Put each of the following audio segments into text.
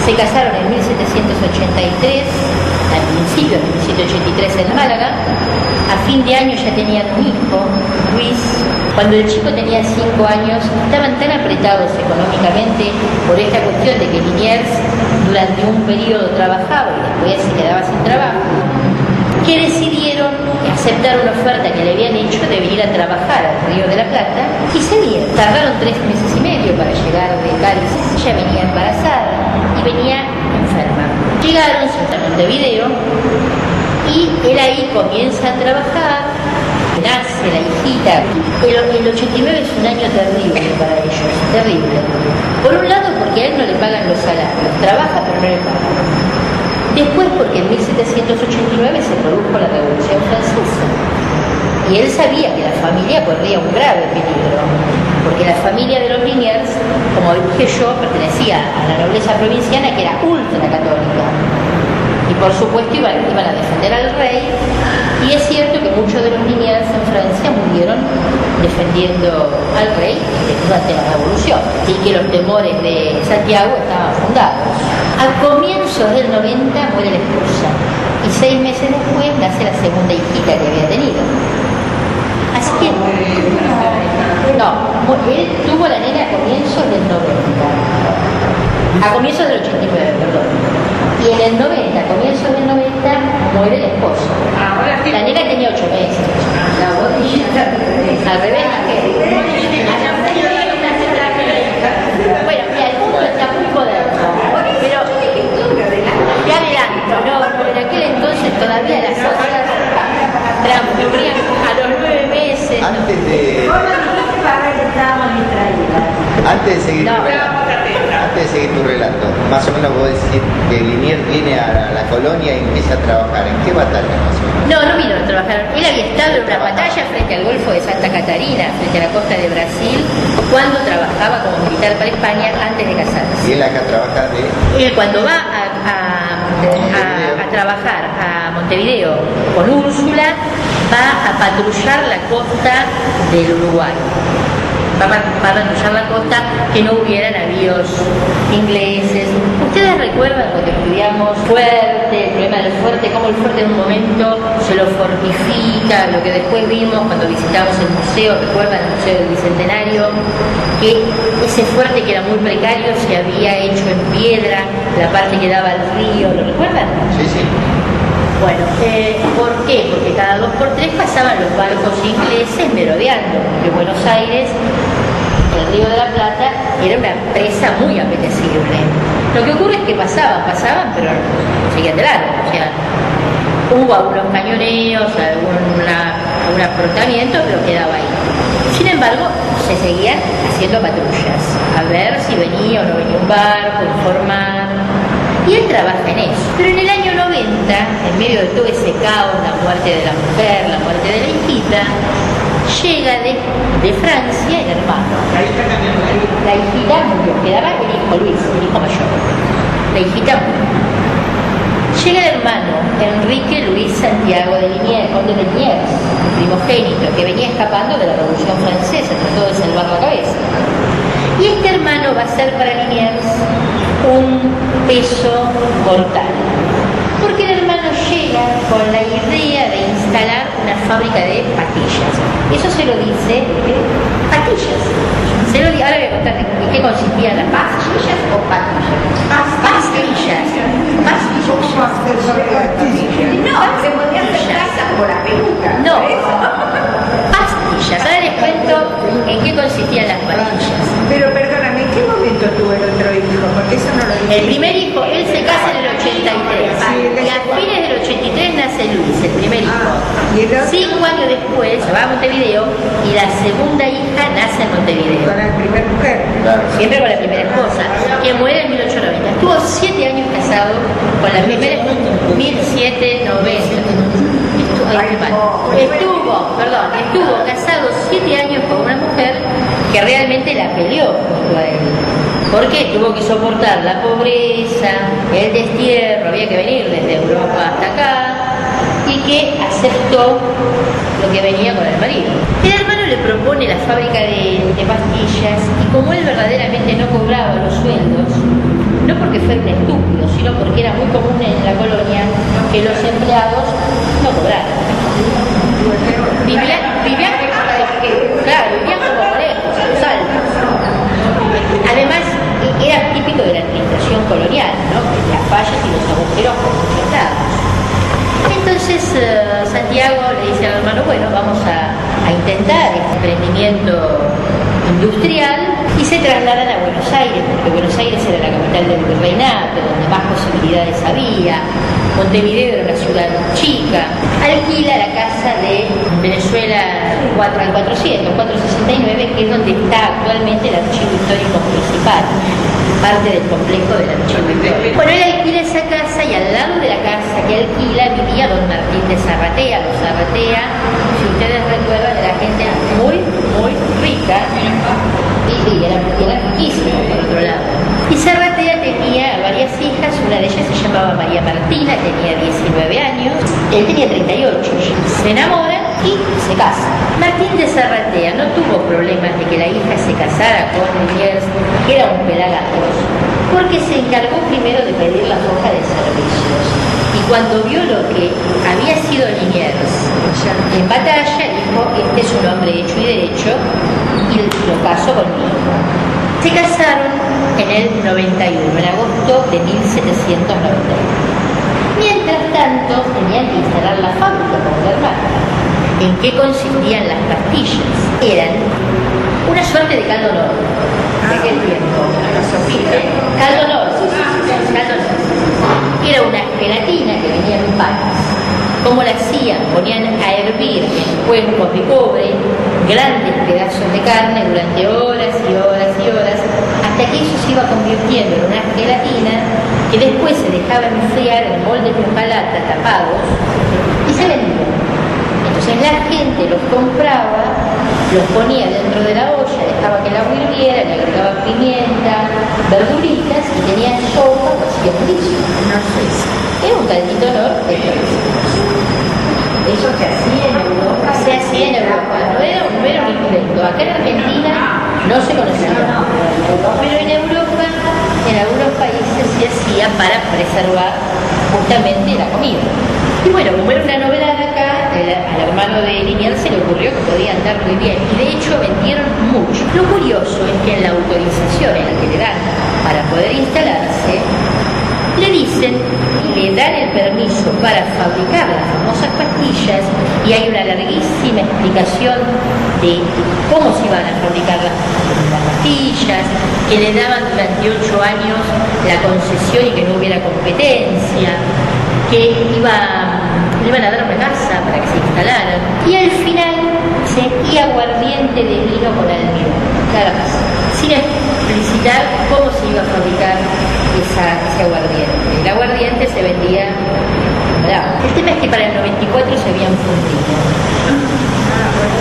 Se casaron en 1783, al principio de 1783 en Málaga. A fin de año ya tenían un hijo, Luis. Cuando el chico tenía 5 años, estaban tan apretados económicamente por esta cuestión de que Liniers durante un periodo trabajaba y después se quedaba sin trabajo, que decidieron aceptar una oferta que le habían hecho de venir a trabajar al Río de la Plata y se vinieron. Tardaron 3 meses y medio para llegar de Cádiz. Ella venía embarazada y venía enferma. Llegaron, se fueron a Montevideo y él ahí comienza a trabajar, nace la hijita. El 89 es un año terrible para ellos, terrible. Por un lado porque a él no le pagan los salarios, trabaja pero no le pagan. Después porque en 1789 se produjo la Revolución Francesa y él sabía que la familia corría un grave peligro, porque la familia de los Liniers, como dije yo, pertenecía a la nobleza provinciana que era ultracatólica y por supuesto iban a defender al rey, y es cierto que muchos de los Liniers en Francia murieron defendiendo al rey durante la Revolución y que los temores de Santiago estaban fundados. A comienzos del 90 muere la esposa y 6 meses después nace la segunda hijita que había tenido. Así que no, él tuvo la nena a comienzos del 90, a comienzos del 89, perdón. Y en el 90, a comienzos del 90, muere la esposa. La nena tenía 8 meses. Al revés, bueno, mira, el mundo está muy moderno, pero ya adelanto, no, en aquel entonces todavía las cosas transcurrían a los 9 meses. Antes de seguir tu relato, más o menos vos decís que Liniers viene a la colonia y empieza a trabajar. ¿En qué batalla más o menos? No vino a trabajar. Él había estado en una batalla frente al Golfo de Santa Catarina, frente a la costa de Brasil, cuando trabajaba como militar para España antes de casarse. Y él acá trabaja de... Él cuando va a trabajar a Montevideo con Úrsula, va a patrullar la costa del Uruguay. Va a patrullar la costa, que no hubiera navíos ingleses. ¿Ustedes recuerdan cuando estudiamos Fuerte, el problema del fuerte, cómo el fuerte en un momento se lo fortifica, lo que después vimos cuando visitamos el museo, recuerdan el Museo del Bicentenario, que ese fuerte que era muy precario se había hecho en piedra, la parte que daba al río, ¿lo recuerdan? Sí, sí. Bueno, ¿por qué? Porque cada 2 por 3 pasaban los barcos ingleses merodeando, porque Buenos Aires, el Río de la Plata, era una presa muy apetecible. Lo que ocurre es que pasaban, pero seguían de largo, o sea, hubo algunos cañoneos, algún aportamiento, pero quedaba ahí. Sin embargo, se seguían haciendo patrullas, a ver si venía o no venía un barco, informar. Y él trabaja en eso. Pero en el año 90, en medio de todo ese caos, la muerte de la mujer, la muerte de la hijita, llega de Francia el hermano. La hijita murió, quedaba el hijo Luis, el hijo mayor. La hijita murió. Llega el hermano, Enrique Luis Santiago de Liniers, conde de Liniers, primogénito, que venía escapando de la Revolución Francesa, trató de salvar la cabeza. Y este hermano va a ser para Liniers un peso mortal, porque el hermano llega con la idea de instalar una fábrica de pastillas. Eso se lo dice, pastillas. Ahora voy a contar en qué consistían las pastillas o patillas. Pastillas. No, se podían hacer casas por la peluca. No, pastillas. Ahora les cuento en qué consistían las pastillas. Pero perdóname, ¿en qué momento tuvo el otro hijo? Porque eso no lo dije. El primer hijo, él se casa en el 83. Y a fines del 83 nace Luis, el primer hijo. ¿Y el otro? 5 años después se va a Montevideo y la segunda hija nace en Montevideo. Con la primera mujer. Claro. Siempre con la primera esposa, que muere en 1890. Estuvo 7 años casado con la primera, 1790. Estuvo casado 7 años con una mujer que realmente la peleó junto a él. Porque tuvo que soportar la pobreza, el destierro, había que venir desde Europa hasta acá, y que aceptó lo que venía con el marido. El hermano le propone la fábrica de pastillas y como él verdaderamente no cobraba los sueldos, no porque fuera un estúpido, sino porque era muy común en la colonia que los empleados no cobraran. Vivían como conejos, saltos. Además, era típico de la administración colonial, ¿no? Las fallas y los agujeros conectados. Entonces Santiago le dice al hermano, bueno, vamos a intentar este emprendimiento industrial, y se trasladan a Buenos Aires, porque Buenos Aires era la capital del virreinato, donde más posibilidades había. Montevideo era una ciudad chica. Alquila la casa de Venezuela 469, que es donde está actualmente el archivo histórico municipal, parte del complejo del archivo histórico. Bueno, él alquila esa casa y al lado de la casa que alquila vivía don Martín de Zarratea. Los Zarratea, si ustedes recuerdan, era gente muy rica y era riquísimo por otro lado. Y Zarratea tenía varias hijas, una de ellas se llamaba María Martina, tenía 19 años, él tenía 38, se enamoran y se casan. Martín de Zarratea no tuvo problemas de que la hija se casara con Liniers, que era un pelagatos, porque se encargó primero de pedir la hoja de servicios. Y cuando vio lo que había sido Liniers en batalla, dijo, este es un hombre hecho y derecho, y lo casó conmigo. Se casaron en el 91, en agosto de 1791. Mientras tanto, tenían que instalar la fábrica con el hermano. ¿En qué consistían las pastillas? Eran una suerte de caldo nor de aquel tiempo. Caldo nor, caldo nor. Era una gelatina que venía en panes. ¿Cómo la hacían? Ponían a hervir en cuencos de cobre grandes pedazos de carne durante horas y horas y horas, hasta que eso se iba convirtiendo en una gelatina que después se dejaba enfriar en moldes de hojalata tapados y se vendía. Entonces la gente los compraba, los ponía dentro de la olla, dejaba que el agua hirviera, le agregaba pimienta, verduritas y tenían sopa o hacía friso. Era un caldito nor de Eso se hacía en Europa. Se hacía en Europa, no era un invento. Acá en Argentina no se conocía, pero en Europa, en algunos países se hacía para preservar justamente la comida. Y bueno, como era una novedad acá, al hermano de Liniers se le ocurrió que podía andar muy bien, y de hecho vendieron mucho. Lo curioso es que en la autorización en la que le dan para poder instalarse, le dicen y le dan el permiso para fabricar las famosas pastillas, y hay una larguísima explicación de cómo se iban a fabricar las pastillas, que le daban durante 8 años la concesión y que no hubiera competencia, que le iban a dar una casa para que se instalaran, y al final y aguardiente de vino con almidón, nada más, sin explicitar cómo se iba a fabricar ese aguardiente. El aguardiente se vendía bravo. El tema es que para el 94 se habían fundido.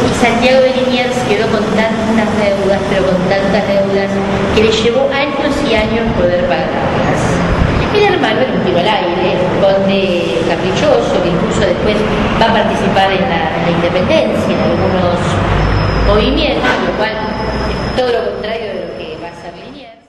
Y Santiago de Liniers quedó con tantas deudas, pero con tantas deudas, que le llevó años y años poder pagarlas. El hermano era un tiro al aire, un conde caprichoso, que incluso después va a participar en la independencia, en algunos movimientos, lo cual